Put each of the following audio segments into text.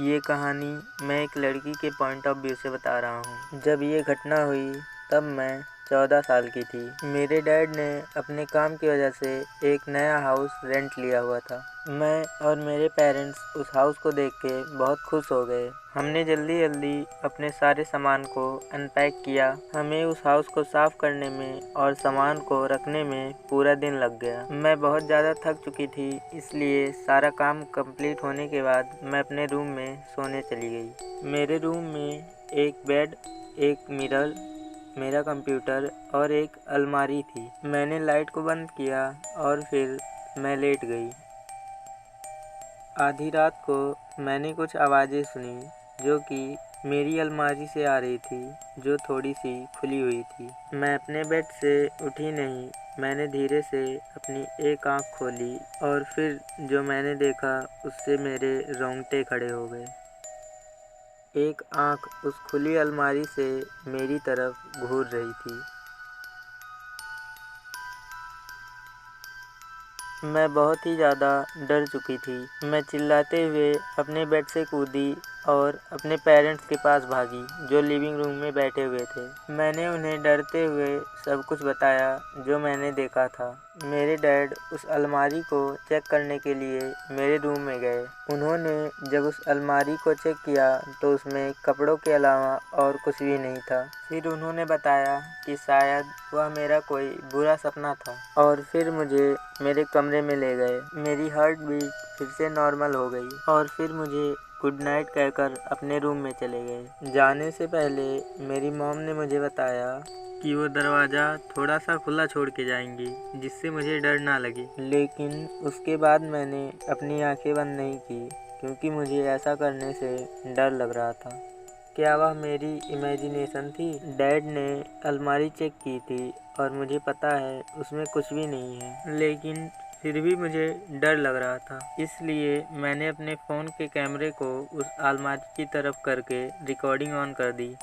ये कहानी मैं एक लड़की के पॉइंट ऑफ व्यू से बता रहा हूँ। जब ये घटना हुई तब मैं 14 साल की थी। मेरे डैड ने अपने काम की वजह से एक नया हाउस रेंट लिया हुआ था। मैं और मेरे पेरेंट्स उस हाउस को देख के बहुत खुश हो गए। हमने जल्दी जल्दी अपने सारे सामान को अनपैक किया। हमें उस हाउस को साफ करने में और सामान को रखने में पूरा दिन लग गया। मैं बहुत ज़्यादा थक चुकी थी, इसलिए सारा काम कंप्लीट होने के बाद मैं अपने रूम में सोने चली गई। मेरे रूम में एक बेड, एक मिरर, मेरा कंप्यूटर और एक अलमारी थी। मैंने लाइट को बंद किया और फिर मैं लेट गई। आधी रात को मैंने कुछ आवाज़ें सुनी जो कि मेरी अलमारी से आ रही थी, जो थोड़ी सी खुली हुई थी। मैं अपने बेड से उठी नहीं। मैंने धीरे से अपनी एक आंख खोली और फिर जो मैंने देखा उससे मेरे रोंगटे खड़े हो गए। एक आंख उस खुली अलमारी से मेरी तरफ घूर रही थी। मैं बहुत ही ज़्यादा डर चुकी थी। मैं चिल्लाते हुए अपने बेड से कूदी और अपने पेरेंट्स के पास भागी, जो लिविंग रूम में बैठे हुए थे। मैंने उन्हें डरते हुए सब कुछ बताया जो मैंने देखा था। मेरे डैड उस अलमारी को चेक करने के लिए मेरे रूम में गए। उन्होंने जब उस अलमारी को चेक किया तो उसमें कपड़ों के अलावा और कुछ भी नहीं था। फिर उन्होंने बताया कि शायद वह मेरा कोई बुरा सपना था और फिर मुझे मेरे कमरे में ले गए। मेरी हार्ट बीट फिर से नॉर्मल हो गई और फिर मुझे गुड नाइट कहकर अपने रूम में चले गए। जाने से पहले मेरी मॉम ने मुझे बताया कि वो दरवाज़ा थोड़ा सा खुला छोड़ के जाएंगी, जिससे मुझे डर ना लगे। लेकिन उसके बाद मैंने अपनी आंखें बंद नहीं की, क्योंकि मुझे ऐसा करने से डर लग रहा था। क्या वह मेरी इमेजिनेशन थी? डैड ने अलमारी चेक की थी और मुझे पता है उसमें कुछ भी नहीं है, लेकिन फिर भी मुझे डर लग रहा था। इसलिए मैंने अपने फ़ोन के कैमरे को उस अलमारी की तरफ करके रिकॉर्डिंग ऑन कर दी।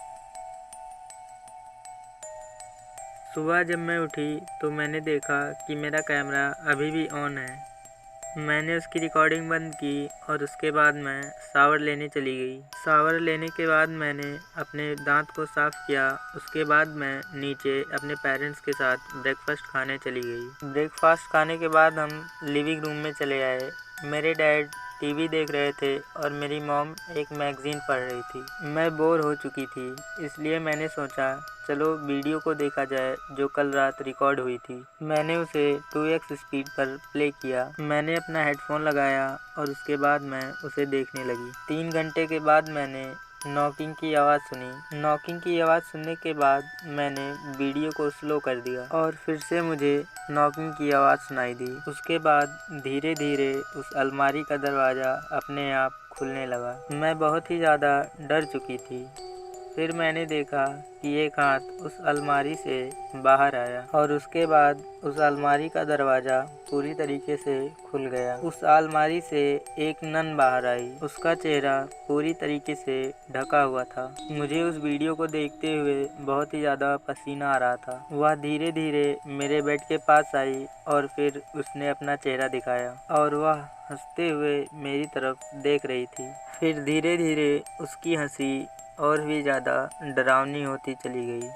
सुबह जब मैं उठी तो मैंने देखा कि मेरा कैमरा अभी भी ऑन है। मैंने उसकी रिकॉर्डिंग बंद की और उसके बाद मैं शावर लेने चली गई। शावर लेने के बाद मैंने अपने दांत को साफ़ किया। उसके बाद मैं नीचे अपने पेरेंट्स के साथ ब्रेकफास्ट खाने चली गई। ब्रेकफास्ट खाने के बाद हम लिविंग रूम में चले आए। मेरे डैड टीवी देख रहे थे और मेरी मॉम एक मैगज़ीन पढ़ रही थी। मैं बोर हो चुकी थी, इसलिए मैंने सोचा चलो वीडियो को देखा जाए जो कल रात रिकॉर्ड हुई थी। मैंने उसे 2x स्पीड पर प्ले किया। मैंने अपना हेडफोन लगाया और उसके बाद मैं उसे देखने लगी। 3 घंटे के बाद मैंने नॉकिंग की आवाज़ सुनी। नॉकिंग की आवाज़ सुनने के बाद मैंने वीडियो को स्लो कर दिया और फिर से मुझे नॉकिंग की आवाज़ सुनाई दी। उसके बाद धीरे धीरे उस अलमारी का दरवाज़ा अपने आप खुलने लगा। मैं बहुत ही ज़्यादा डर चुकी थी। फिर मैंने देखा कि एक हाथ उस अलमारी से बाहर आया और उसके बाद उस अलमारी का दरवाज़ा पूरी तरीके से खुल गया। उस अलमारी से एक नन बाहर आई। उसका चेहरा पूरी तरीके से ढका हुआ था। मुझे उस वीडियो को देखते हुए बहुत ही ज़्यादा पसीना आ रहा था। वह धीरे धीरे मेरे बेड के पास आई और फिर उसने अपना चेहरा दिखाया और वह हंसते हुए मेरी तरफ देख रही थी। फिर धीरे धीरे उसकी हंसी और भी ज़्यादा डरावनी होती चली गई।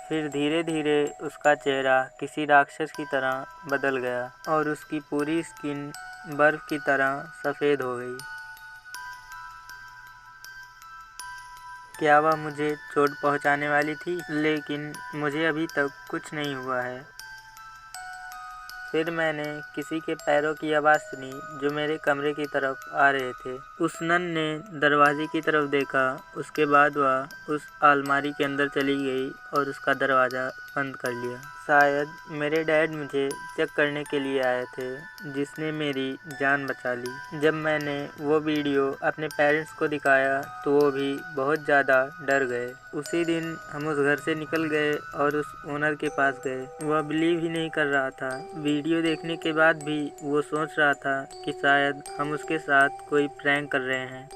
फिर धीरे धीरे उसका चेहरा किसी राक्षस की तरह बदल गया और उसकी पूरी स्किन बर्फ की तरह सफ़ेद हो गई। क्या वह मुझे चोट पहुंचाने वाली थी? लेकिन मुझे अभी तक कुछ नहीं हुआ है। फिर मैंने किसी के पैरों की आवाज़ सुनी जो मेरे कमरे की तरफ आ रहे थे। उस नन ने दरवाजे की तरफ देखा। उसके बाद वह उस अलमारी के अंदर चली गई और उसका दरवाज़ा बंद कर लिया। शायद मेरे डैड मुझे चेक करने के लिए आए थे, जिसने मेरी जान बचा ली। जब मैंने वो वीडियो अपने पेरेंट्स को दिखाया तो वो भी बहुत ज़्यादा डर गए। उसी दिन हम उस घर से निकल गए और उस ओनर के पास गए। वह बिलीव ही नहीं कर रहा था। वीडियो देखने के बाद भी वो सोच रहा था कि शायद हम उसके साथ कोई प्रैंक कर रहे हैं।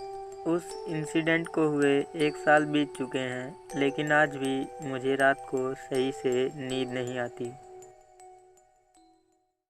उस इंसिडेंट को हुए 1 साल बीत चुके हैं, लेकिन आज भी मुझे रात को सही से नींद नहीं आती।